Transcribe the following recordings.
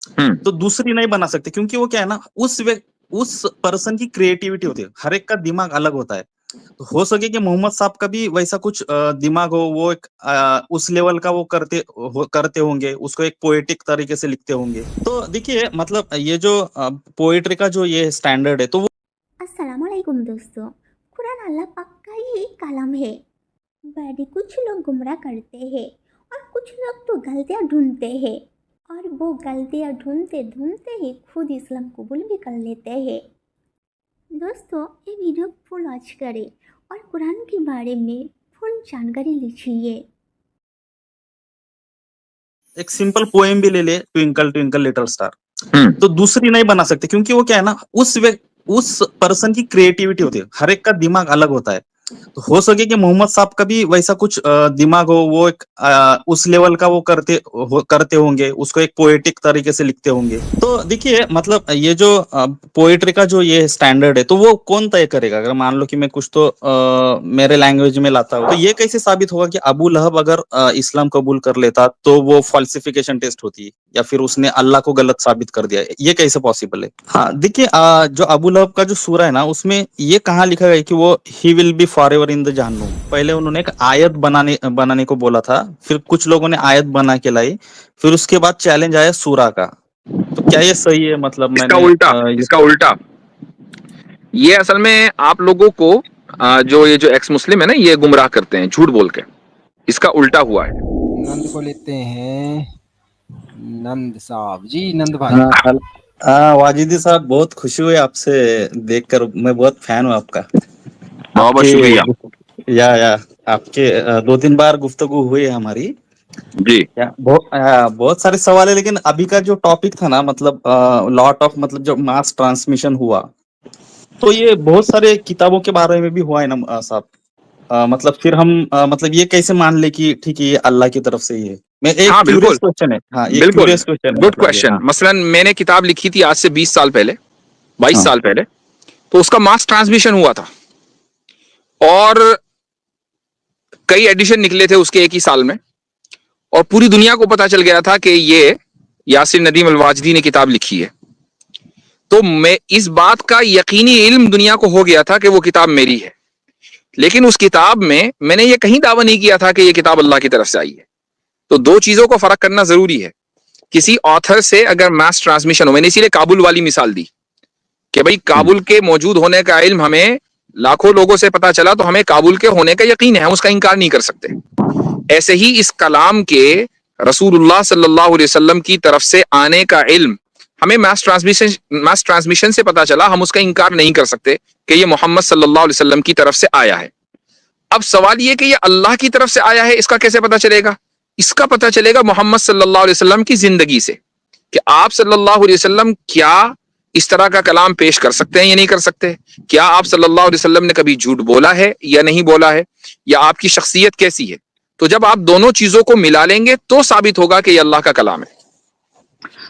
तो दूसरी नहीं बना सकते, क्योंकि वो क्या है ना, उस पर्सन की क्रिएटिविटी होती है, हर एक का दिमाग अलग होता है। तो हो सके कि मोहम्मद साहब का भी वैसा कुछ दिमाग हो, वो एक उस लेवल का वो करते होंगे, उसको एक पोएटिक तरीके से लिखते होंगे। तो देखिए मतलब ये जो पोएट्री का जो ये स्टैंडर्ड है, तो वो अस्सलामुअलैकुम दोस्तों। कुरान अल्लाह पाक का ही कलाम है। बड़ी कुछ लोग गुमराह करते हैं और कुछ लोग तो गलतियां ढूंढते हैं, और वो गलतियां ढूंढते ढूंढते ही खुद इस्लाम कबूल भी कर लेते हैं। दोस्तों, ये वीडियो फुल वॉच करें और कुरान के बारे में फुल जानकारी लीजिए। एक सिंपल पोएम भी ले ले, ट्विंकल ट्विंकल लिटिल स्टार, तो दूसरी नहीं बना सकते, क्योंकि वो क्या है ना, उस पर्सन की क्रिएटिविटी होती है, हर एक का दिमाग अलग होता है। तो हो सके कि मोहम्मद साहब का भी वैसा कुछ दिमाग हो, वो एक उस लेवल का वो करते होंगे, उसको एक पोएटिक तरीके से लिखते होंगे। तो देखिए मतलब ये जो पोएट्री का जो ये स्टैंडर्ड है, तो वो कौन तय करेगा? अगर मान लो कि मैं कुछ तो मेरे लैंग्वेज में लाता हूँ, तो ये कैसे साबित होगा कि अबू लहब अगर इस्लाम कबूल कर लेता तो वो फॉल्सिफिकेशन टेस्ट होती, या फिर उसने अल्लाह को गलत साबित कर दिया? ये कैसे पॉसिबल है? हाँ देखिए, जो अबू लहब का जो सूरा है ना, उसमें ये कहाँ लिखा गया है कि वो he will be for ever in the जहन्नुम। पहले उन्होंने एक आयत बनाने को बोला था, फिर कुछ लोगों ने आयत बना के लाई, फिर उसके बाद चैलेंज आया सूरा का। तो क्या ये सही है? मतलब इसका मैंने उल्टा, इसका उल्टा ये असल में आप लोगों को जो ये जो एक्स मुस्लिम है ना, ये गुमराह करते हैं झूठ बोल के। इसका उल्टा हुआ है। नंद को लेते हैं। नंद साहब जी, नंद भाई। हाँ वाजिदी साहब, बहुत खुशी हुई आपसे देखकर, मैं बहुत फैन हूँ आपका। बहुत बहुत शुक्रिया या आपके 2-3 बार गुफ्तगू हुई है हमारी। जी। बहुत सारे सवाल है, लेकिन अभी का जो टॉपिक था ना, मतलब लॉट ऑफ, मतलब जो मास ट्रांसमिशन हुआ, तो ये बहुत सारे किताबों के बारे में भी हुआ है ना साहब। मतलब फिर हम मतलब ये कैसे मान ले कि ठीक है ये अल्लाह की तरफ से ही है? मैं एक हाँ क्यूरियस बिल्कुल, क्वेश्चन है, हाँ ये बिल्कुल क्यूरियस क्वेश्चन है, गुड मतलब ये, क्वेश्चन। हाँ मसलन मैंने किताब लिखी थी आज से 20 साल पहले, 22 हाँ साल पहले, तो उसका मास ट्रांसमिशन हुआ था और कई एडिशन निकले थे उसके एक ही साल में, और पूरी दुनिया को पता चल गया था कि ये यासिर नदीम अल-वाजदी ने किताब लिखी है। तो मैं इस बात का यकीनी इल्म दुनिया को हो गया था कि वो किताब मेरी है, लेकिन उस किताब में मैंने ये कहीं दावा नहीं किया था कि ये किताब अल्लाह की तरफ से आई है। तो दो चीजों को फर्क करना जरूरी है। किसी ऑथर से अगर मास ट्रांसमिशन हो, मैंने इसीलिए काबुल वाली मिसाल दी कि भाई काबुल के मौजूद होने का इल्म हमें लाखों लोगों से पता चला, तो हमें काबुल के होने का यकीन है, हम उसका इनकार नहीं कर सकते। ऐसे ही इस कलाम के रसूलुल्लाह सल्लल्लाहु अलैहि वसल्लम की तरफ से आने का इल्म हमें मास ट्रांसमिशन से पता चला, हम उसका इनकार नहीं कर सकते कि ये मोहम्मद सल्लल्लाहु अलैहि वसल्लम की तरफ से आया है। अब सवाल ये कि ये अल्लाह की तरफ से आया है, इसका कैसे पता चलेगा? इसका पता चलेगा मोहम्मद सल्लल्लाहु अलैहि वसल्लम की जिंदगी से, कि आप सल्लल्लाहु अलैहि वसल्लम क्या इस तरह का कलाम पेश कर सकते हैं या नहीं कर सकते। क्या आप सल्लल्लाहु अलैहि वसल्लम ने कभी झूठ बोला है या नहीं बोला है, या आपकी शख्सियत कैसी है। तो जब आप दोनों चीजों को मिला लेंगे तो साबित होगा कि ये अल्लाह का कलाम है।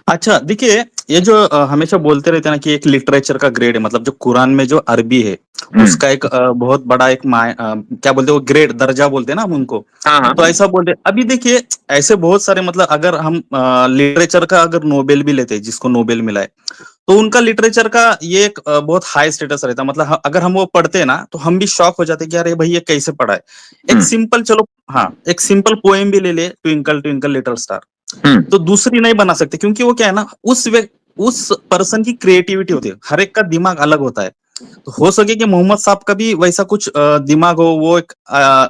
अच्छा देखिए, ये जो हमेशा बोलते रहते हैं ना कि एक लिटरेचर का ग्रेड है, मतलब जो कुरान में जो अरबी है उसका एक बहुत बड़ा एक क्या बोलते हैं वो ग्रेड, दर्जा बोलते हैं ना हम उनको। हाँ हाँ तो ऐसा बोलते हैं। अभी देखिए ऐसे बहुत सारे, मतलब अगर हम लिटरेचर का अगर नोबेल भी लेते हैं, जिसको नोबेल मिला है, तो उनका लिटरेचर का ये एक बहुत हाई स्टेटस रहता है। मतलब अगर हम वो पढ़ते हैं ना, तो हम भी शॉक हो जाते हैं कि अरे भाई ये कैसे पढ़ा है। एक सिंपल, चलो हाँ, एक सिंपल पोएम भी ले ले, ट्विंकल ट्विंकल लिटिल स्टार, तो दूसरी नहीं बना सकते, क्योंकि वो क्या है ना, उस पर्सन की क्रिएटिविटी होती है, हर एक का दिमाग अलग होता है। तो हो सके कि मोहम्मद साहब का भी वैसा कुछ दिमाग हो, वो एक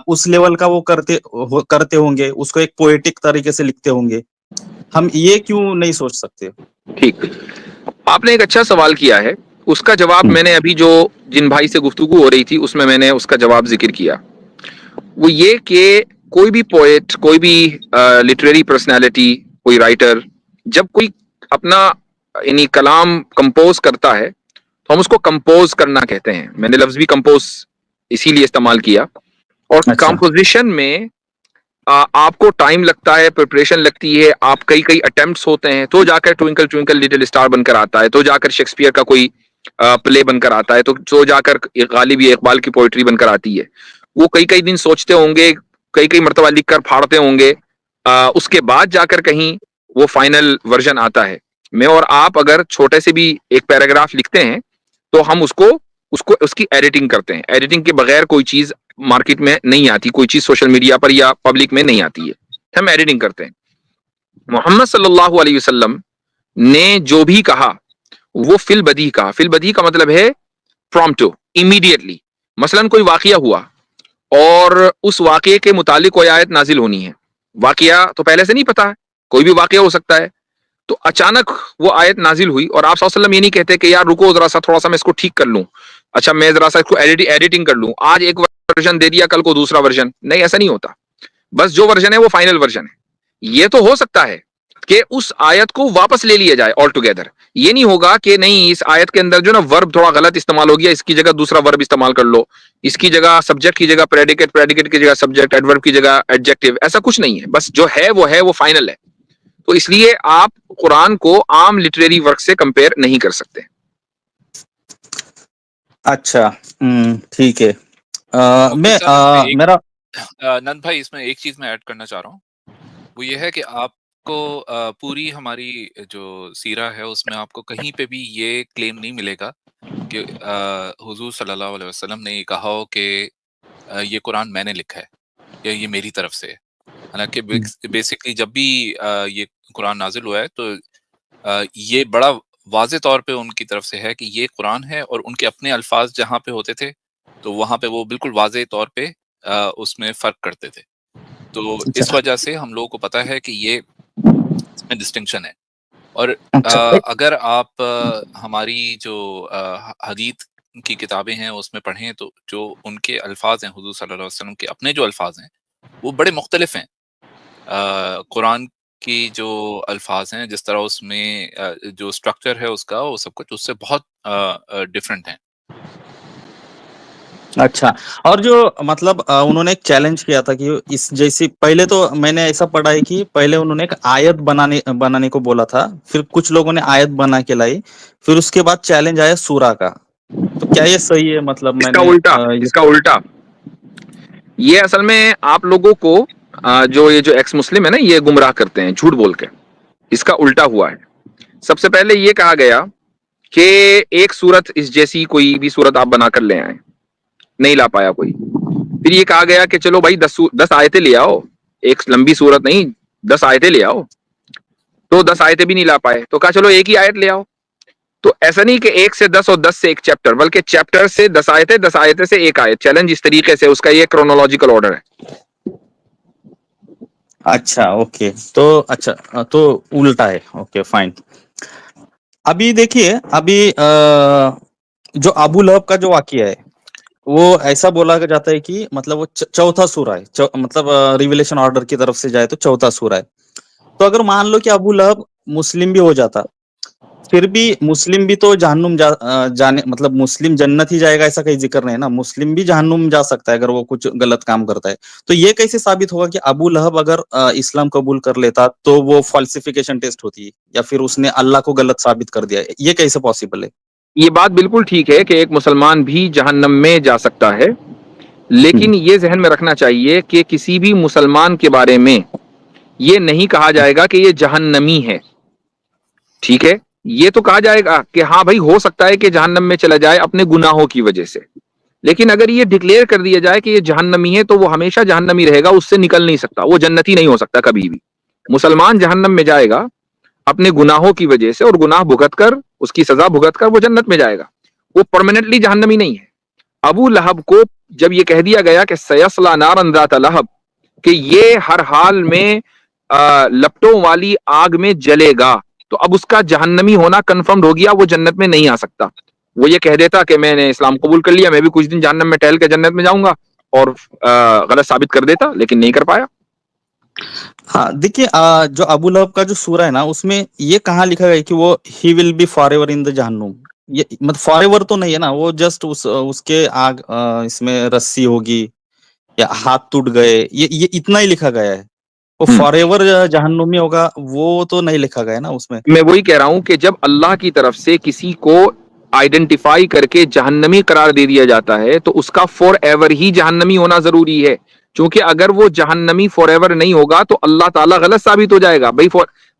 उस लेवल का वो करते होंगे, उसको एक पोएटिक तरीके से लिखते होंगे। हम ये क्यों नहीं सोच सकते? ठीक, आपने एक अच्छा सवाल किया है। उसका जवाब मैंने अभी जो जिन भाई से गुफ्तगू हो रही थी उसमें मैंने उसका जवाब जिक्र किया। वो ये कि कोई भी पोएट, कोई भी लिटरेरी पर्सनालिटी, कोई राइटर, जब कोई अपना यानी कलाम कंपोज करता है तो हम उसको कंपोज करना कहते हैं। मैंने लफ्ज भी कंपोज इसीलिए इस्तेमाल किया। और अच्छा। कंपोजिशन में आपको टाइम लगता है, प्रिपरेशन लगती है, आप कई कई अटेम्प्ट्स होते हैं, तो जाकर ट्विंकल ट्विंकल लिटिल स्टार बनकर आता है, तो जाकर शेक्सपियर का कोई प्ले बनकर आता है, तो जाकर गालिब इकबाल की पोइट्री बनकर आती है। वो कई कई दिन सोचते होंगे, कई कई मरतबा लिख कर फाड़ते होंगे, उसके बाद जाकर कहीं वो फाइनल वर्जन आता है। मैं और आप अगर छोटे से भी एक पैराग्राफ लिखते हैं तो हम उसको उसको उसकी एडिटिंग करते हैं। एडिटिंग के बगैर कोई चीज मार्केट में नहीं आती, कोई चीज सोशल मीडिया पर या पब्लिक में नहीं आती है, हम एडिटिंग करते हैं। मोहम्मद सल्लल्लाहु अलैहि वसल्लम ने जो भी कहा वो फिल बदी कहा। फिल बदी का मतलब है प्रॉम्प्टो, इमीडिएटली। मसलन कोई वाकया हुआ और उस वाकये के मुतालिक कोई आयत नाजिल होनी है, वाकया तो पहले से नहीं पता है, कोई भी वाकया हो सकता है, तो अचानक वो आयत नाजिल हुई और आप सल्लल्लाहु अलैहि वसल्लम ये नहीं कहते कि यार रुको जरा सा, थोड़ा सा मैं इसको ठीक कर लूं, अच्छा मैं जरा सा इसको एडिटिंग कर लूं, आज एक वर्जन दे दिया कल को दूसरा वर्जन, नहीं ऐसा नहीं होता। बस जो वर्जन है वो फाइनल वर्जन है। ये तो हो सकता है कि उस आयत को वापस ले लिया जाए ऑल टुगेदर, ये नहीं होगा कि नहीं इस आयत के अंदर जो ना वर्ब थोड़ा गलत इस्तेमाल हो गया, इसकी जगह दूसरा वर्ब इस्तेमाल कर लो, इसकी जगह सब्जेक्ट की जगह प्रेडिकेट, प्रेडिकेट की जगह सब्जेक्ट, एडवर्ब की जगह एडजेक्टिव, ऐसा कुछ नहीं है। बस जो है वो फाइनल है। तो इसलिए आप कुरान को आम लिटरेरी वर्क से कंपेयर नहीं कर सकते। अच्छा, ठीक है। मैं मेरा नंद भाई इसमें एक चीज मैं ऐड करना चाह रहा हूँ, वो ये है कि आपको पूरी हमारी जो सीरा है उसमें आपको कहीं पे भी ये क्लेम नहीं मिलेगा कि हुजूर सल्लल्लाहु अलैहि वसल्लम ने ये कहा हो कि ये कुरान मैंने लिखा है या ये मेरी तरफ से है। हालांकि बेसिकली जब भी ये कुरान नाजिल हुआ है तो ये बड़ा वाज़े तौर पे उनकी तरफ से है कि ये कुरान है, और उनके अपने अल्फाज जहाँ पे होते थे तो वहाँ पे वो बिल्कुल वाज़े तौर पे उसमें फ़र्क करते थे। तो इस वजह से हम लोगों को पता है कि ये इसमें डिस्टिंक्शन है। और अगर आप हमारी जो हदीथ की किताबें हैं उसमें पढ़ें तो जो उनके अल्फाज हैं हुजूर सल्लल्लाहु अलैहि वसल्लम के अपने जो अल्फाज हैं वो बड़े मुख्तलिफ हैं कुरान की जो अल्फाज हैं, जिस तरह उसमें जो स्ट्रक्चर है उसका, वो सब कुछ उससे बहुत डिफरेंट है। अच्छा, और जो मतलब उन्होंने एक चैलेंज किया था कि इस जैसी, पहले तो मैंने ऐसा पढ़ा है कि पहले उन्होंने एक आयत बनाने को बोला था, फिर कुछ लोगों ने आयत बना के लाई, फिर उसके बाद चैलेंज आया सूरा का। तो क्या ये सही है? मतलब इसका उल्टा ये असल में आप लोगों को जो ये जो एक्स मुस्लिम है ना, ये गुमराह करते हैं झूठ बोल के। इसका उल्टा हुआ है। सबसे पहले ये कहा गया कि एक सूरत इस जैसी कोई भी सूरत आप बनाकर ले आए, नहीं ला पाया कोई। फिर ये कहा गया कि चलो भाई 10 आयतें ले आओ, एक लंबी सूरत नहीं 10 आयतें ले आओ, तो 10 आयतें भी नहीं ला पाए, तो कहा चलो एक ही आयत ले आओ। तो ऐसा नहीं कि 1 से 10 और 10 से एक चैप्टर, बल्कि चैप्टर से 10 आयतें, 10 आयतें से एक आयत। चैलेंज इस तरीके से, उसका ये क्रोनोलॉजिकल ऑर्डर है। अच्छा, ओके, तो अच्छा, तो उल्टा है, ओके फाइन। अभी देखिए, अभी जो अबू लहब का जो वाकया है वो ऐसा बोला जाता है कि मतलब वो चौथा सूरा है, मतलब रिविलेशन ऑर्डर की तरफ से जाए तो चौथा सूरा है। तो अगर मान लो कि अबू लहब मुस्लिम भी हो जाता, फिर भी मुस्लिम भी तो जहन्नुम जाने, मतलब मुस्लिम जन्नत ही जाएगा ऐसा कहीं जिक्र नहीं है ना, मुस्लिम भी जहन्नुम जा सकता है अगर वो कुछ गलत काम करता है। तो ये कैसे साबित होगा कि अबू लहब अगर इस्लाम कबूल कर लेता तो वो फॉल्सिफिकेशन टेस्ट होती, या फिर उसने अल्लाह को गलत साबित कर दिया? ये कैसे पॉसिबल है? ये बात बिल्कुल ठीक है कि एक मुसलमान भी जहन्नम में जा सकता है, लेकिन ये जहन में रखना चाहिए कि किसी भी मुसलमान के बारे में ये नहीं कहा जाएगा कि ये जहन्नमी है। ठीक है, ये तो कहा जाएगा कि हाँ भाई हो सकता है कि जहन्नम में चला जाए अपने गुनाहों की वजह से, लेकिन अगर ये डिक्लेयर कर दिया जाए कि ये जहन्नमी है तो वो हमेशा जहन्नमी रहेगा, उससे निकल नहीं सकता, वो जन्नती नहीं हो सकता कभी भी। मुसलमान जहन्नम में जाएगा अपने गुनाहों की वजह से, और गुनाह भुगत कर, उसकी सजा भुगत कर वो जन्नत में जाएगा, वो परमानेंटली जहन्नमी नहीं है। अबू लहब को जब ये कह दिया गया कि सयस्ला नारन ज़ात लहब, कि ये हर हाल में लपटों वाली आग में जलेगा, तो अब उसका जहन्नमी होना कन्फर्म हो गया, वो जन्नत में नहीं आ सकता। वो ये कह देता कि मैंने इस्लाम कबूल कर लिया, मैं भी कुछ दिन जहन्नम में टहल के जन्नत में जाऊंगा, और गलत साबित कर देता, लेकिन नहीं कर पाया। हाँ, देखिए, जो अबू लहब का जो सूरा है ना, उसमें ये कहाँ लिखा गया है कि वो he will be for ever in the जहन्नुम? ये मतलब फॉर एवर तो नहीं है ना, वो जस्ट उसके आग इसमें रस्सी होगी या हाथ टूट गए, ये इतना ही लिखा गया है। वो फॉर एवर जहन्नुमी होगा वो तो नहीं लिखा गया है ना उसमें। मैं वही कह रहा हूं कि जब अल्लाह की तरफ से किसी को आइडेंटिफाई करके जहन्नमी करार दे दिया जाता है तो उसका फॉर एवर ही जहन्नमी होना जरूरी है, क्योंकि अगर वो जहन्नमी फॉर एवर नहीं होगा तो अल्लाह ताला गलत साबित हो जाएगा। भाई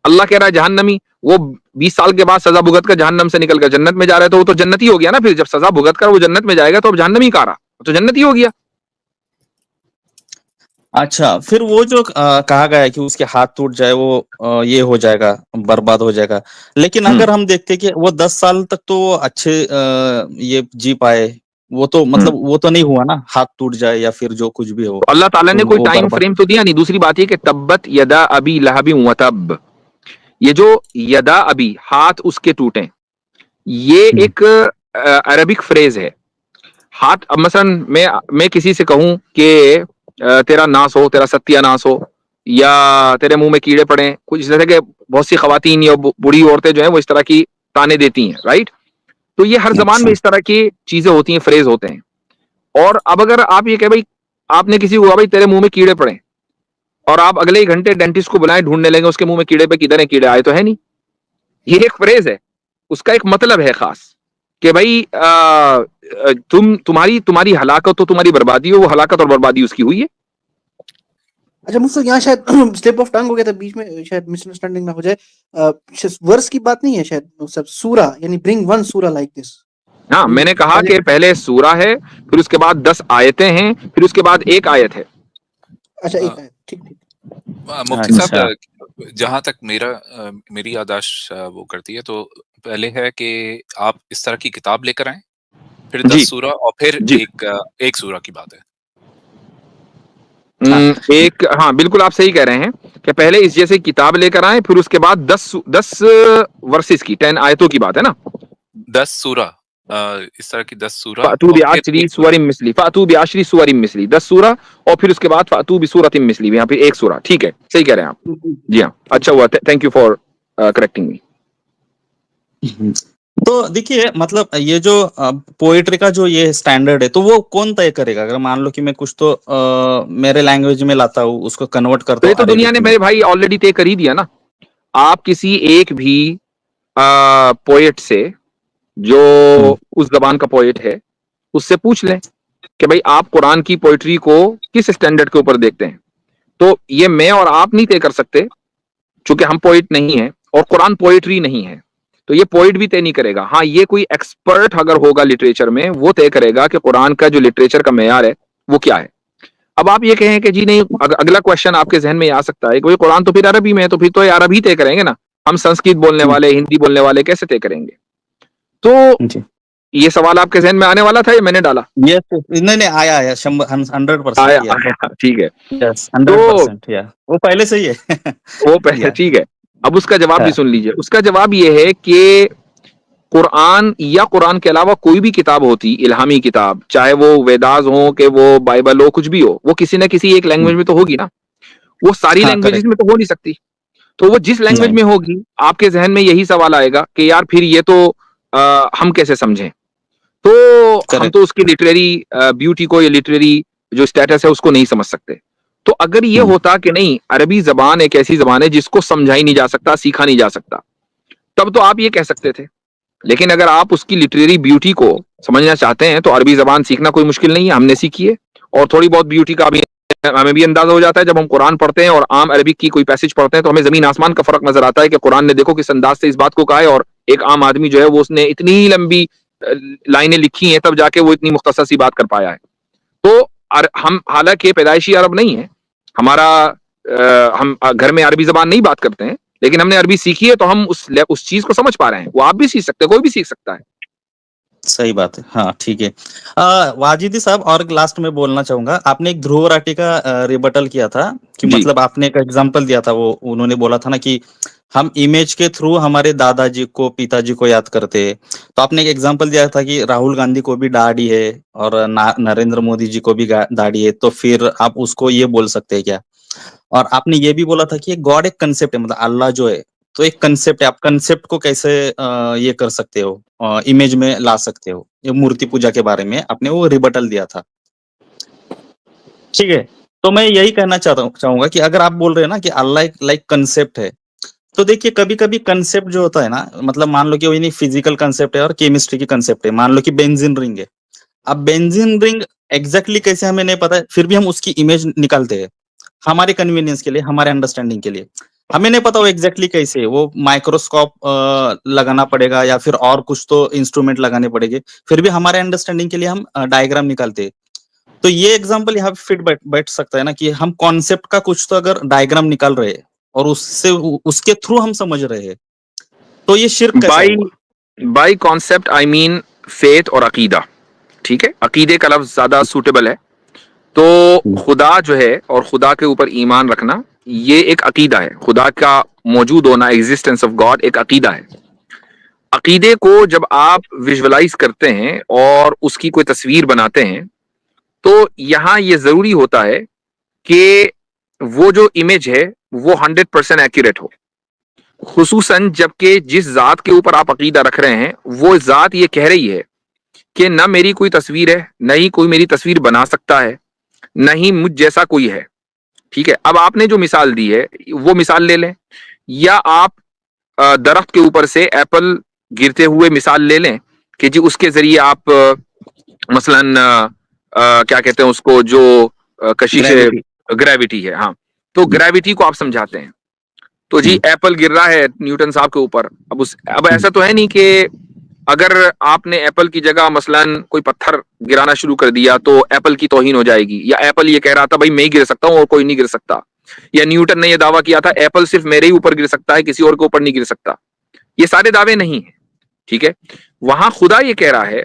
अल्लाह कह रहा है जहन्नमी, वो 20 साल के बाद सजा भुगत कर जहन्नम से निकल कर जन्नत में जा रहा है, तो वो तो जन्नती हो गया ना। फिर जब सजा भुगत कर वो जन्नत में जाएगा तो अब जहन्नम ही कहा रहा, तो जन्नती हो गया। अच्छा, फिर वो जो कहा गया है कि उसके हाथ टूट जाए वो ये हो जाएगा, बर्बाद हो जाएगा। लेकिन अगर हम देखते कि वो 10 साल तक तो वो अच्छे ये जी पाए, वो तो मतलब वो तो नहीं हुआ ना, हाथ टूट जाए या फिर जो कुछ भी हो तो अल्लाह ताला ने तो कोई वो टाइम बर्बाद। फ्रेम तो दिया नहीं। दूसरी बात ये कि तब्बत यदा अबी लहबी व तब, ये जो यदा अबी हाथ उसके टूटे, ये एक अरबिक फ्रेज है। हाथ, अब मसलन मैं किसी से कहूं कि तेरा नाश हो, तेरा सत्यानाश हो, या तेरे मुंह में कीड़े पड़े, कुछ इस तरह के बहुत सी खवातीन या बूढ़ी औरतें जो हैं वो इस तरह की ताने देती हैं, राइट। तो ये हर जबान में अच्छा, इस तरह की चीजें होती हैं, फ्रेज होते हैं। और अब अगर आप ये कहे भाई, आपने किसी को कहा भाई तेरे मुंह में कीड़े पड़े, और आप अगले ही घंटे डेंटिस्ट को बुलाएं, ढूंढने लेंगे उसके मुंह में कीड़े पे, किधर है कीड़े, आए तो है नहीं। ये एक फ्रेज है, उसका एक मतलब है खास कि भाई तुम्हारी तुम्हारी हलाकत हो, तुम्हारी बर्बादी हो, वो हलाकत और बर्बादी उसकी हुई है। अच्छा मुझसे यहाँ शायद स्लिप ऑफ टंग हो गया था बीच में, शायद मिसअंडरस्टैंडिंग ना हो जाए। वर्स की बात नहीं है शायद, सब सूरा यानी ब्रिंग वन सूरा लाइक दिस। हाँ, मैंने कहा कि पहले सूरा है, फिर उसके बाद 10 आयतें हैं, फिर उसके बाद एक आयत है। अच्छा एक आयत, ठीक ठीक। मुफ्ती अच्छा। साहब, जहां तक मेरी याददाश्त वो करती है, तो पहले है कि आप इस तरह की किताब लेकर आए, फिर 10 जी सूरा, और फिर जी। एक सूरा की बात है। एक, हाँ बिल्कुल आप सही कह रहे हैं कि पहले इस जैसे किताब लेकर आए, फिर उसके बाद 10 वर्सेस की, 10 आयतों की बात है ना। 10 सूरा, इस तरह की 10 सूरा, फातू और फिर बिआशरी एक सूरा। सुवरिम मिस्ली, फातू बिआशरी सुवरिम मिस्ली, 10 सूरा, और फिर उसके बाद फातू बिसूरतिम मिस्ली, यहाँ पे एक सूरा। ठीक है, सही कह रहे हैं आप। जी हाँ, अच्छा हुआ, thank you for correcting me. तो देखिए, मतलब ये जो पोएट्री का जो ये स्टैंडर्ड है, तो वो कौन तय करेगा? अगर मान लो कि मैं कुछ तो मेरे लैंग्वेज में लाता हूँ, उसको कन्वर्ट करता तो ये हूँ तो दुनिया अरेबिक ने में। मेरे भाई ऑलरेडी तय कर ही दिया ना। आप किसी एक भी पोएट से जो उस जबान का पोएट है, उससे पूछ लें कि भाई आप कुरान की पोएट्री को किस स्टैंडर्ड के ऊपर देखते हैं। तो ये मैं और आप नहीं तय कर सकते, चूंकि हम पोइट नहीं है और कुरान पोइट्री नहीं है, तो ये पोइट भी तय नहीं करेगा। हाँ, ये कोई एक्सपर्ट अगर होगा लिटरेचर में, वो तय करेगा कि कुरान का जो लिटरेचर का मेयार है वो क्या है। अब आप ये कहें कि जी नहीं, अगला क्वेश्चन आपके जहन में आ सकता है कि भाई कुरान तो फिर अरबी में है, तो फिर तो अरबी तय करेंगे ना, हम संस्कृत बोलने वाले, हिंदी बोलने वाले कैसे तय करेंगे। तो जी। ये सवाल आपके जहन में आने वाला था, ये मैंने डाला। ये नहीं नहीं, आया आया 100% आया या आया, ठीक है। यस, तो 100% या वो पहले से ही है। वो पहले, या ठीक है। अब उसका जवाब भी हाँ, सुन लीजिए। उसका जवाब ये है कि कुरान या कुरान के अलावा कोई भी किताब होती, इल्हामी किताब, चाहे वो वेदास हो, कि वो बाइबल हो, कुछ भी हो, वो किसी न किसी एक लैंग्वेज में तो होगी ना। वो सारी हाँ, लैंग्वेजेस करेक्ट। में तो हो नहीं सकती। तो वो जिस लैंग्वेज नहीं, में होगी, आपके जहन में यही सवाल आएगा कि यार फिर ये तो हम कैसे समझें। तो हम करेक्ट। तो उसकी लिटरेरी ब्यूटी को या लिटरेरी जो स्टेटस है उसको नहीं समझ सकते। तो अगर ये होता कि नहीं, अरबी जबान एक ऐसी जबान है जिसको समझा ही नहीं जा सकता, सीखा नहीं जा सकता, तब तो आप ये कह सकते थे। लेकिन अगर आप उसकी लिटरेरी ब्यूटी को समझना चाहते हैं तो अरबी जबान सीखना कोई मुश्किल नहीं है, हमने सीखी है। और थोड़ी बहुत ब्यूटी का भी हमें भी अंदाजा हो जाता है जब हम कुरान पढ़ते हैं और आम अरबिक की कोई पैसेज पढ़ते हैं, तो हमें जमीन आसमान का फर्क नजर आता है कि कुरान ने देखो किस अंदाज से इस बात को कहा है, और एक आम आदमी जो है वो उसने इतनी लंबी लाइनें लिखी हैं तब जाके वो इतनी मुख्तसर सी बात कर पाया है। तो हम हालांकि पैदाइशी अरब नहीं है, हमारा हम घर में अरबी जबान नहीं बात करते हैं, लेकिन हमने अरबी सीखी है, तो हम उस चीज को समझ पा रहे हैं। वो आप भी सीख सकते हैं, कोई भी सीख सकता है। सही बात है। हाँ, ठीक है। वाजिदी साहब, और लास्ट में बोलना चाहूंगा, आपने एक ध्रुव राठी का रिबटल किया था कि जी मतलब आपने एक एग्जांपल दिया था, वो उन्होंने बोला था ना कि हम इमेज के थ्रू हमारे दादाजी को, पिताजी को याद करते हैं। तो आपने एक एग्जांपल दिया था कि राहुल गांधी को भी दाढ़ी है और नरेंद्र मोदी जी को भी दाढ़ी है, तो फिर आप उसको ये बोल सकते हैं क्या? और आपने ये भी बोला था कि गॉड एक कंसेप्ट है, मतलब अल्लाह जो है तो एक कंसेप्ट है, आप कंसेप्ट को कैसे ये कर सकते हो, इमेज में ला सकते हो। ये मूर्ति पूजा के बारे में आपने वो रिबटल दिया था, ठीक है। तो मैं यही कहना चाहूंगा कि अगर आप बोल रहे हैं ना कि अल्लाह एक लाइक कंसेप्ट है, तो देखिए कभी कभी कंसेप्ट जो होता है ना, मतलब मान लो कि वो फिजिकल कंसेप्ट है और केमिस्ट्री की कंसेप्ट है। मान लो कि बेंजीन रिंग है, अब बेंजीन रिंग एग्जैक्टली कैसे हमें नहीं पता है, फिर भी हम उसकी इमेज निकालते हैं हमारे कन्वीनियंस के लिए, हमारे अंडरस्टैंडिंग के लिए। हमें नहीं पता वो एग्जैक्टली कैसे है, वो माइक्रोस्कोप लगाना पड़ेगा या फिर और कुछ तो इंस्ट्रूमेंट लगाने पड़ेंगे, फिर भी हमारे अंडरस्टैंडिंग के लिए हम डायग्राम निकालते हैं। तो ये एग्जांपल यहाँ पे फिट बैठ सकता है ना कि हम कॉन्सेप्ट का कुछ तो अगर डायग्राम निकाल रहे हैं और उससे उसके थ्रू हम समझ रहे हैं, तो ये शिर्क कैसा बाई हुआ? By concept I mean faith और अकीदा, ठीक है, अकीदे का लफ्ज ज्यादा सूटेबल है। तो खुदा जो है और खुदा के ऊपर ईमान रखना, ये एक अकीदा है। खुदा का मौजूद होना, एग्जिस्टेंस ऑफ गॉड, एक अकीदा है। अकीदे को जब आप विजुअलाइज करते हैं और उसकी कोई तस्वीर बनाते हैं, तो यहां ये जरूरी होता है कि वो जो इमेज है वो 100% एक्यूरेट हो। खुसूसन जबकि जिस जात के ऊपर आप अकीदा रख रहे हैं, वो जात ये कह रही है कि न मेरी कोई तस्वीर है, न ही कोई मेरी तस्वीर बना सकता है, न ही मुझ जैसा कोई है, ठीक है। अब आपने जो मिसाल दी है वो मिसाल ले लें, या आप दरख्त के ऊपर से एप्पल गिरते हुए मिसाल ले लें कि जी उसके जरिए आप मसलन क्या कहते हैं उसको, जो कशिश ग्रेविटी है, हाँ, तो ग्रेविटी को आप समझाते हैं। तो जी एप्पल गिर रहा है न्यूटन साहब के ऊपर। अब ऐसा तो है नहीं कि अगर आपने एप्पल की जगह मसलन कोई पत्थर गिराना शुरू कर दिया तो एप्पल की तौहीन हो जाएगी, या एप्पल ये कह रहा था भाई मैं ही गिर सकता हूं और कोई नहीं गिर सकता, या न्यूटन ने यह दावा किया था एप्पल सिर्फ मेरे ही ऊपर गिर सकता है, किसी और के ऊपर नहीं गिर सकता। ये सारे दावे नहीं है, ठीक है। वहां खुदा ये कह रहा है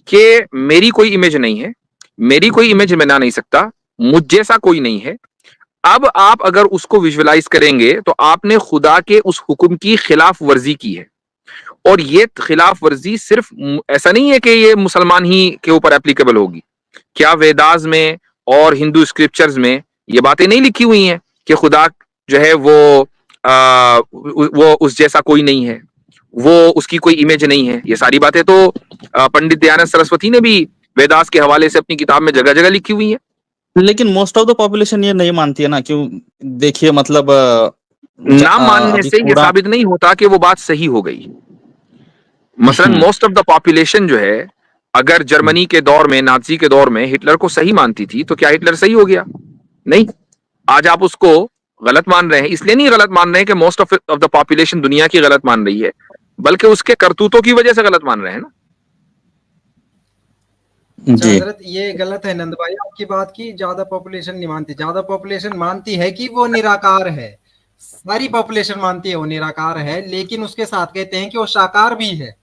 कि मेरी कोई इमेज नहीं है, मेरी कोई इमेज बना नहीं सकता, मुझ जैसा कोई नहीं है। अब आप अगर उसको विजुअलाइज करेंगे तो आपने खुदा के उस हुक्म की खिलाफ वर्जी की है। और ये खिलाफ वर्जी सिर्फ ऐसा नहीं है कि ये मुसलमान ही के ऊपर एप्लीकेबल होगी। क्या वेदास में और हिंदू स्क्रिप्चर्स में ये बातें नहीं लिखी हुई हैं कि खुदा जो है वो उस जैसा कोई नहीं है, वो उसकी कोई इमेज नहीं है? ये सारी बातें तो पंडित दयानंद सरस्वती ने भी वेदास के हवाले से अपनी किताब में जगह जगह लिखी हुई है। लेकिन मोस्ट ऑफ द पॉपुलेशन ये नहीं मानती है ना, क्यों? देखिए मतलब ना मानने से ये साबित नहीं होता कि वो बात सही हो गई। मसलन मोस्ट ऑफ द पॉपुलेशन जो है, अगर जर्मनी के दौर में, नाजी के दौर में हिटलर को सही मानती थी, तो क्या हिटलर सही हो गया? नहीं। आज आप उसको गलत मान रहे हैं। इसलिए नहीं गलत मान रहे हैं कि मोस्ट ऑफ द पॉपुलेशन दुनिया की गलत मान रही है, बल्कि उसके करतूतों की वजह से गलत मान रहे हैं ना। जी हजरत, ये गलत है नंद भाई आपकी बात की। ज्यादा पॉपुलेशन नहीं मानती, ज्यादा पॉपुलेशन मानती है कि वो निराकार है। सारी पॉपुलेशन मानती है वो निराकार है, लेकिन उसके साथ कहते हैं कि वो साकार भी है।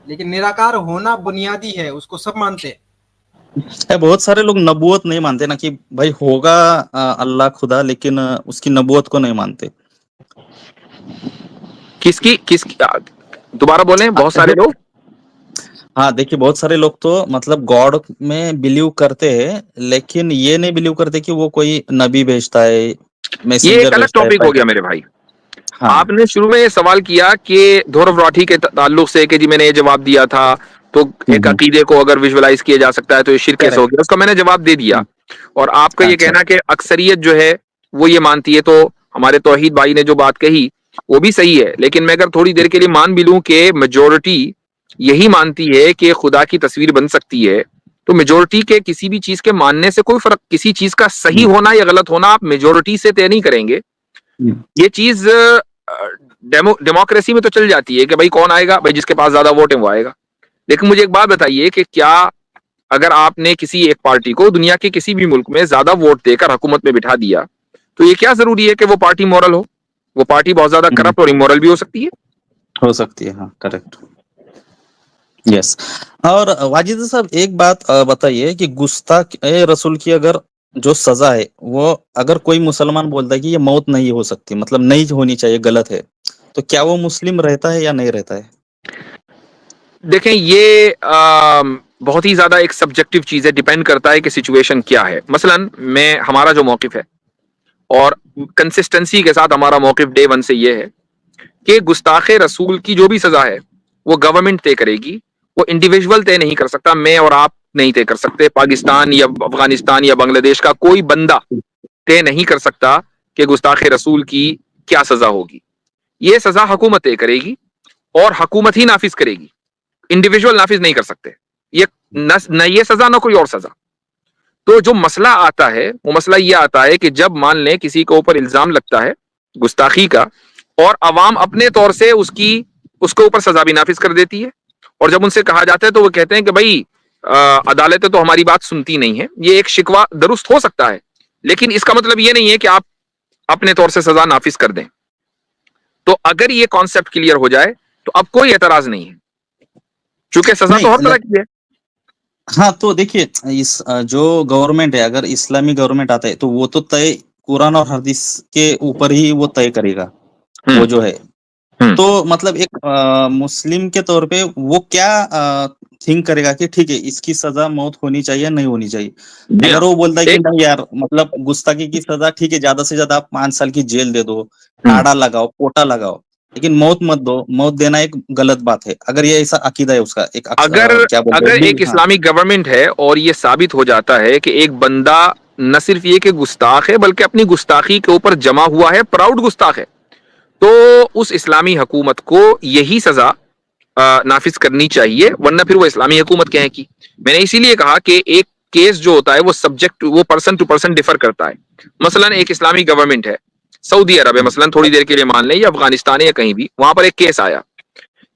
लेकिन निराकार होना बुनियादी है, उसको सब मानते हैं। बहुत सारे लोग नबूवत नहीं मानते ना कि भाई होगा अल्लाह खुदा, लेकिन उसकी नबूवत को नहीं मानते। किसकी दोबारा बोलें? बहुत सारे लोग, हाँ देखिए, बहुत सारे लोग तो मतलब गॉड में बिलीव करते हैं, लेकिन ये नहीं बिलीव करते कि वो कोई नबी भेजता है, ये एक अलग टॉपिक हो गया मेरे भाई। हाँ। आपने शुरू में ये सवाल किया कि धोरव राठी के ताल्लुक से कि जी मैंने ये जवाब दिया था, तो एक अकीदे को अगर विजुअलाइज किया जा सकता है तो ये शिर्क कैसे हो गया? उसका मैंने जवाब दे दिया। और आपका ये कहना कि अक्सरियत जो है वो ये मानती है, तो हमारे तौहीद भाई ने जो बात कही वो भी सही है। लेकिन मैं अगर थोड़ी देर के लिए मान भी लूं कि मेजोरिटी यही मानती है कि खुदा की तस्वीर बन सकती है, तो मेजोरिटी के किसी भी चीज के मानने से कोई फर्क, किसी चीज का सही होना या गलत होना आप मेजोरिटी से तय नहीं करेंगे। ये चीज डेमोक्रेसी में तो चल जाती है कि भाई कौन आएगा, भाई जिसके पास ज्यादा वोट है वो आएगा। लेकिन मुझे एक बात बताइए कि क्या अगर आपने किसी एक पार्टी को दुनिया के किसी भी मुल्क में ज्यादा वोट देकर हुकूमत में बिठा दिया, तो ये क्या जरूरी है कि वो पार्टी मॉरल हो? वो पार्टी बहुत ज्यादा करप्ट और इमोरल भी हो सकती है। हो सकती है, हाँ करेक्ट, यस। और वाजिद साहब एक बात बताइए कि गुस्ताख रसूल की अगर जो सजा है, वो अगर कोई मुसलमान बोलता है कि ये मौत नहीं हो सकती, मतलब नहीं होनी चाहिए, गलत है, तो क्या वो मुस्लिम रहता है या नहीं रहता है? देखें, ये बहुत ही ज्यादा एक सब्जेक्टिव चीज है, डिपेंड करता है कि सिचुएशन क्या है। मसलन हमारा जो मौकिफ है और कंसिस्टेंसी के साथ हमारा मौकिफ डे वन से ये है कि गुस्ताखे रसूल की जो भी सजा है वो गवर्नमेंट तय करेगी, वो इंडिविजुअल तय नहीं कर सकता। मैं और आप नहीं तय कर सकते, पाकिस्तान या अफगानिस्तान या बांग्लादेश का कोई बंदा तय नहीं कर सकता कि गुस्ताखे रसूल की क्या सजा होगी। ये सजा हुकूमत तय करेगी और हुकूमत ही नाफिज करेगी, इंडिविजुअल नाफिज नहीं कर सकते। ये न ये सजा ना कोई और सजा। तो जो मसला आता है वो मसला ये आता है कि जब मान लें किसी के ऊपर इल्जाम लगता है गुस्ताखी का, और अवाम अपने तौर से उसके ऊपर सजा भी नाफिज कर देती है। और जब उनसे कहा जाता है तो वो कहते हैं कि भाई अदालतें तो हमारी बात सुनती नहीं है। ये एक शिकवा दुरुस्त हो सकता है, लेकिन इसका मतलब ये नहीं है कि आप अपने तौर से सजा नाफिज कर दें। तो अगर ये कॉन्सेप्ट क्लियर हो जाए तो अब कोई एतराज नहीं है, चूंकि सजा तो हर तरह की है। हाँ, तो देखिए इस जो गवर्नमेंट है, अगर इस्लामी गवर्नमेंट आता है तो वो तो तय कुरान और हदीस के ऊपर ही वो तय करेगा वो जो है। तो मतलब एक मुस्लिम के तौर पे वो क्या थिंक करेगा कि ठीक है इसकी सजा मौत होनी चाहिए नहीं होनी चाहिए। अगर वो बोलता है कि नहीं यार मतलब गुस्ताखी की सजा ठीक है, ज्यादा से ज्यादा आप 5 साल की जेल दे दो, टाड़ा लगाओ, पोटा लगाओ, लेकिन मौत मत दो, मौत देना एक गलत बात है। अगर ये ऐसा अकीदा है उसका एक अगर एक इस्लामिक गवर्नमेंट है और ये साबित हो जाता है कि एक बंदा न सिर्फ ये कि गुस्ताख है बल्कि अपनी गुस्ताखी के ऊपर जमा हुआ है, प्राउड गुस्ताख है, तो उस इस्लामी हुकूमत को यही सजा नाफिज करनी चाहिए, वरना फिर वो इस्लामी हुकूमत कहे की। मैंने इसीलिए कहा कि एक केस जो होता है वो पर्सन टू पर्सन डिफर करता है। मसलन एक इस्लामिक गवर्नमेंट है, सऊदी अरब है मसलन, थोड़ी देर के लिए मान लें, या अफगानिस्तान है या कहीं भी, वहां पर एक केस आया,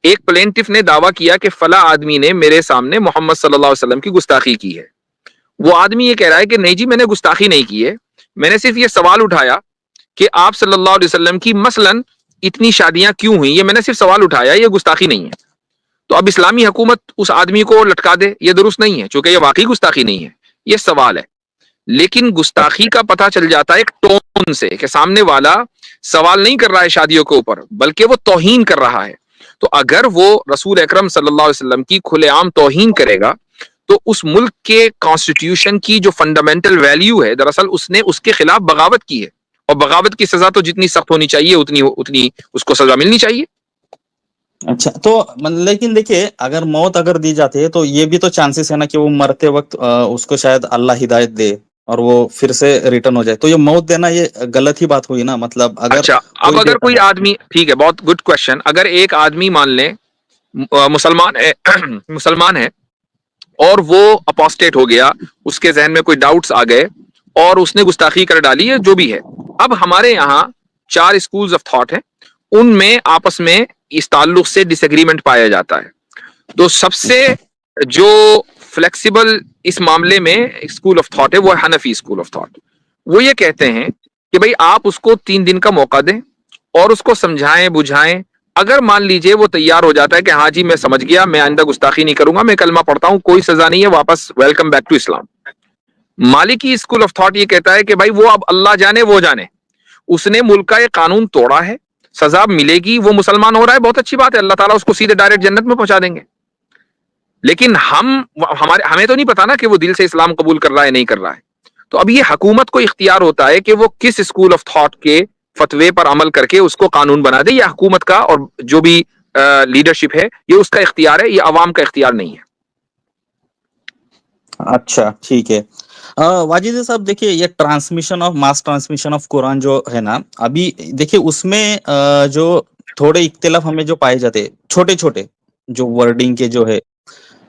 एक प्लेंटिफ ने दावा किया कि फला आदमी ने मेरे सामने मोहम्मद सल्लल्लाहु अलैहि वसल्लम की गुस्ताखी की है। वो आदमी ये कह रहा है कि नहीं जी मैंने गुस्ताखी नहीं की है, मैंने सिर्फ ये सवाल उठाया कि आप सल्लल्लाहु अलैहि वसल्लम की मसलन इतनी शादियां क्यों हुई, ये मैंने सिर्फ सवाल उठाया, ये गुस्ताखी नहीं है। तो अब इस्लामी हुकूमत उस आदमी को लटका दे, ये दुरुस्त नहीं है, क्योंकि ये वाकई गुस्ताखी नहीं है, ये सवाल है। लेकिन गुस्ताखी का पता चल जाता है एक टोन से कि सामने वाला सवाल नहीं कर रहा है शादियों के ऊपर, बल्कि वो तौहीन कर रहा है। तो अगर वो रसूल अकरम सल्लल्लाहु अलैहि वसल्लम की खुलेआम तौहीन करेगा तो उस मुल्क के कॉन्स्टिट्यूशन की जो फंडामेंटल वैल्यू है, दरअसल उसने उसके खिलाफ बगावत की है, और बगावत की सजा तो जितनी सख्त होनी चाहिए उतनी उसको सजा मिलनी चाहिए। अच्छा, तो लेकिन देखिए अगर मौत अगर दी जाती है तो ये भी तो चांसेस है ना कि वो मरते वक्त उसको शायद अल्लाह हिदायत दे और वो फिर से रिटर्न हो जाए। तो ये मौत देना ये गलत ही बात हुई ना, मतलब अगर अच्छा, अब अगर कोई आदमी, ठीक है, बहुत गुड क्वेश्चन, अगर एक आदमी मान ले मुसलमान है मुसलमान है और वो अपोस्टेट हो गया, उसके जहन में कोई डाउट्स आ गए और उसने गुस्ताखी कर डाली है, जो भी है। अब हमारे यहाँ 4 स्कूल्स ऑफ थॉट हैं, उनमें आपस में इस ताल्लुक से डिसएग्रीमेंट पाया जाता है। तो सबसे जो फ्लेक्सिबल इस मामले में स्कूल ऑफ थॉट है वो है हनफी स्कूल ऑफ थॉट। वो ये कहते हैं कि भाई आप उसको 3 दिन का मौका दें और उसको समझाएं बुझाएं। अगर मान लीजिए वो तैयार हो जाता है कि हाँ जी मैं समझ गया, मैं आइंदा गुस्ताखी नहीं करूंगा, मैं कलमा पढ़ता हूं, कोई सजा नहीं है, वापस welcome back to Islam. Maliki school of thought ये कहता है कि भाई वो अब अल्लाह जाने वो जाने, उसने मुल्क का ये कानून तोड़ा है, सजा मिलेगी, वो मुसलमान हो रहा है, बहुत अच्छी बात है, अल्लाह ताला उसको सीधे डायरेक्ट जन्नत में पहुंचा देंगे। लेकिन हमें तो नहीं पता ना कि वो दिल से इस्लाम कबूल कर रहा है नहीं कर रहा है। तो अब ये हुकूमत को इख्तियार होता है कि वो किस स्कूल ऑफ थॉट के फतवे पर अमल करके उसको कानून बना दे। या हुकूमत का और जो भी लीडरशिप है ये उसका इख्तियार है, ये अवाम का इख्तियार नहीं है। अच्छा ठीक है। वाजिद साहब देखिए ये transmission of mass transmission of Quran जो है ना, अभी देखिए उसमें जो थोड़े इख्तिलाफ हमें जो पाए जाते हैं, छोटे छोटे जो वर्डिंग के जो है,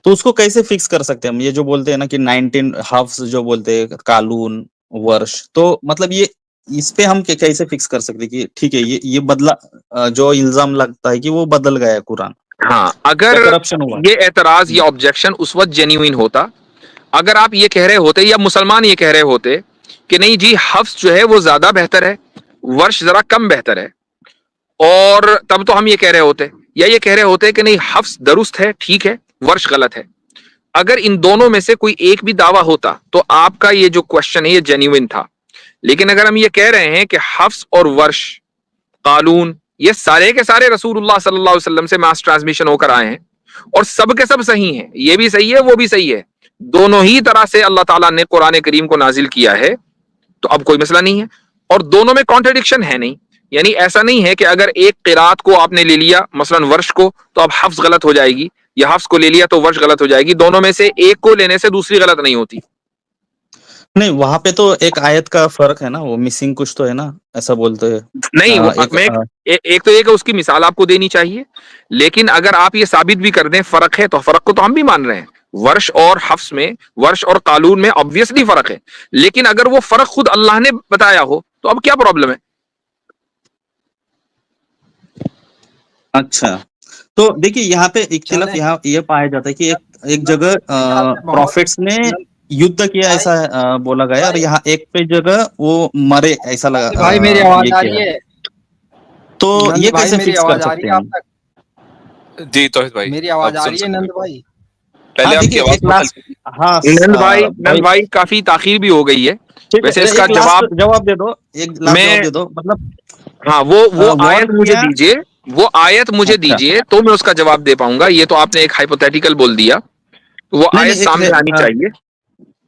तो उसको कैसे फिक्स कर सकते हैं हम? ये जो बोलते हैं ना कि 19 हाफ्स जो बोलते हैं कालून वर्ष, तो मतलब ये इस पे हम कैसे फिक्स कर सकते हैं कि ठीक है ये बदला, जो इल्जाम लगता है कि वो बदल गया है कुरान, हाँ, अगर करप्शन हुआ। ये एतराज या ऑब्जेक्शन उस वक्त जेन्युइन होता, अगर आप ये कह रहे होते या मुसलमान ये कह रहे होते कि नहीं जी हफ्स जो है वो ज्यादा बेहतर है, वर्ष जरा कम बेहतर है, और तब तो हम ये कह रहे होते, या ये कह रहे होते कि नहीं हफ्स दुरुस्त है, ठीक है, वर्ष गलत है। अगर इन दोनों में से कोई एक भी दावा होता तो आपका ये जो क्वेश्चन है ये जेन्युइन था। लेकिन अगर हम ये कह रहे हैं कि हफ्स और वर्ष कानून ये सारे के सारे रसूलुल्लाह सल्लल्लाहु अलैहि वसल्लम से मास ट्रांसमिशन होकर आए हैं और सब के सब सही हैं, ये भी सही है वो भी सही है, दोनों ही तरह से अल्लाह ताला ने कुरान करीम को नाजिल किया है, तो अब कोई मसला नहीं है। और दोनों में कॉन्ट्रडिक्शन है नहीं, यानी ऐसा नहीं है कि अगर एक किरात को आपने ले लिया मसलन वर्ष को तो अब हफ्स गलत हो जाएगी, या हफ्स को ले लिया तो वर्ष गलत हो जाएगी। दोनों में से एक को लेने से दूसरी गलत नहीं होती। नहीं, वहां पे तो एक आयत का फर्क है ना, वो मिसिंग कुछ तो है ना, ऐसा बोलते हैं। नहीं, एक तो ये कि उसकी मिसाल आपको देनी चाहिए, लेकिन अगर आप ये साबित भी कर दें फर्क है, तो फर्क को तो हम भी मान रहे हैं, वर्ष और हफ्स में, वर्ष और कानून में ऑब्वियसली फर्क है, लेकिन अगर वो फर्क खुद अल्लाह ने बताया हो तो अब क्या प्रॉब्लम है? अच्छा, तो देखिए यहाँ पे इख्तिलाफ चलें यहाँ ये पाया जाता है कि एक नंद जगह भाई मेरे ख्याल से बहुत प्रॉफिट्स ने नंद युद्ध किया भाई ऐसा बोला गया, और भाई यहाँ एक पे जगह वो मरे ऐसा लगा नंद भाई मेरी आवाज ये आ किया रही है। है तो नंद ये भाई कैसे मेरी फिक्स कर आवाज आ रही सकते है हैं आप हम? तक जी तौहिद भाई, मेरी अब आवाज आ सुन रही है सकते नंद हैं। भाई पहले हाँ आपकी देखिए, आवाज एक बहुत लास्ट, हल्की थी। हाँ नंद भाई भाई काफी ताखीर भी हो गई है। ठीक वैसे है, इसका एक लास्ट जवाब जवाब दे दो, एक लास्ट जवाब मैं, दे दो, मतलब हाँ, वो वॉर आयत मुझे किया। दीजिए, वो आयत मुझे अच्छा, दीजिए तो मैं उसका जवाब दे पाऊंगा। ये तो आपने एक हाइपोथेटिकल बोल दिया, वो नहीं आयत नहीं, सामने आनी चाहिए।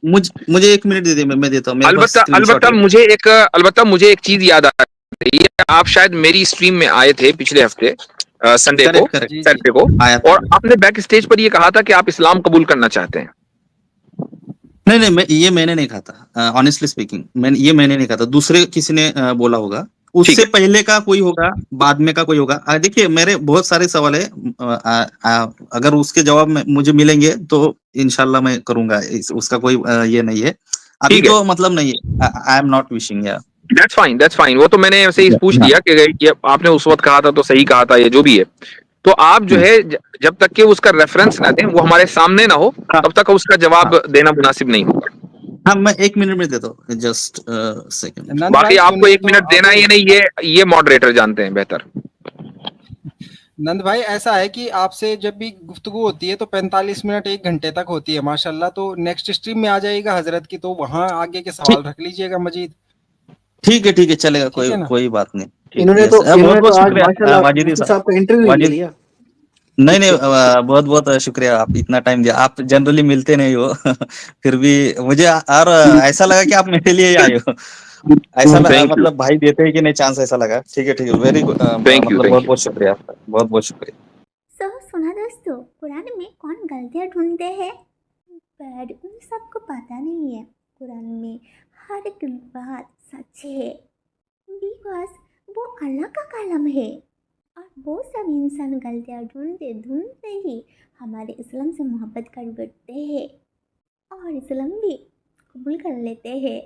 मुझे 1 मिनट दे दे, मैं देता हूँ, मेरे पास अलबत्ता स्क्रीनशॉट अलबत्ता है। मुझे एक चीज याद आ रही है। आप शायद मेरी स्ट्रीम में आए थे पिछले हफ्ते, संडे को, करेक्ट करेक्ट, जी जी सैटरडे को, आया था। और आपने बैक स्टेज पर ये कहा था कि आप इस्लाम कबूल करना चाहते हैं। नहीं नहीं, मैंने नहीं कहा था, ऑनेस्टली स्पीकिंग, मैंने नहीं कहा था, दूसरे किसी ने बोला होगा, ठीक उससे है, पहले का कोई होगा, बाद में का कोई होगा। देखिए मेरे बहुत सारे सवाल है, अगर उसके जवाब में मुझे मिलेंगे तो इंशाल्लाह मैं करूंगा, उसका कोई ये नहीं है, अभी ठीक है, तो मतलब नहीं है, आई एम नॉट विशिंग या। That's fine, that's fine. वो तो मैंने ऐसे ही पूछ हाँ, दिया कि आपने उस वक्त कहा था तो सही कहा था, ये जो भी है। तो आप जो है जब तक कि उसका रेफरेंस ना दें, वो हमारे सामने ना हो, हाँ, तब तक उसका हाँ, जवाब देना मुनासिब नहीं होगा। हाँ, मैं 1 मिनट में देता हूँ, जस्ट सेकंड। नंद बाकी भाई आपको सुनिए 1 मिनट देना है या नहीं, ये मॉडरेटर जानते हैं बेहतर। नंद भाई ऐसा है कि आपसे जब भी गुफ्तगू होती है तो 45 मिनट 1 घंटे तक होती है माशाल्लाह। तो नेक्स्ट स्ट्रीम में आ जाएगा हजरत की, तो वहां आगे के ठीक सवाल रख लीजिएगा मजीद। ठीक है, चलेगा, ठीक कोई है ना? कोई बात नहीं। ठीक, इन्होंने यस, तो बहुत इन्होंने तो बहुत आज शुक्रिया माशाल्लाह वाजिद मुफ्ती साहब। साहब का इंटरव्यू ले वाजिद, लिया। नहीं नहीं, बहुत बहुत शुक्रिया, आप इतना टाइम दिया, आप जनरली मिलते नहीं हो फिर भी मुझे और ऐसा लगा कि आप मेरे लिए ही आए हो, ऐसा थैंक यू, मतलब भाई देते हैं कि नहीं चांस, ऐसा लगा। ठीक है, वेरी गुड, थैंक यू, मतलब थैंक बहुत यू। बहुत शुक्रिया आपका, बहुत बहुत शुक्रिया। सुना दोस्तों, कुरान में कौन गलतियाँ ढूंढते हैं? पर उन सबको पता नहीं है कुरान में हर एक बात सच है, बिकॉज वो अल्लाह का कलम है। और वो सब इंसान गलतियाँ ढूंढते ढूंढते ही हमारे इस्लाम से मोहब्बत कर बैठते हैं और इस्लाम भी कबूल कर लेते हैं।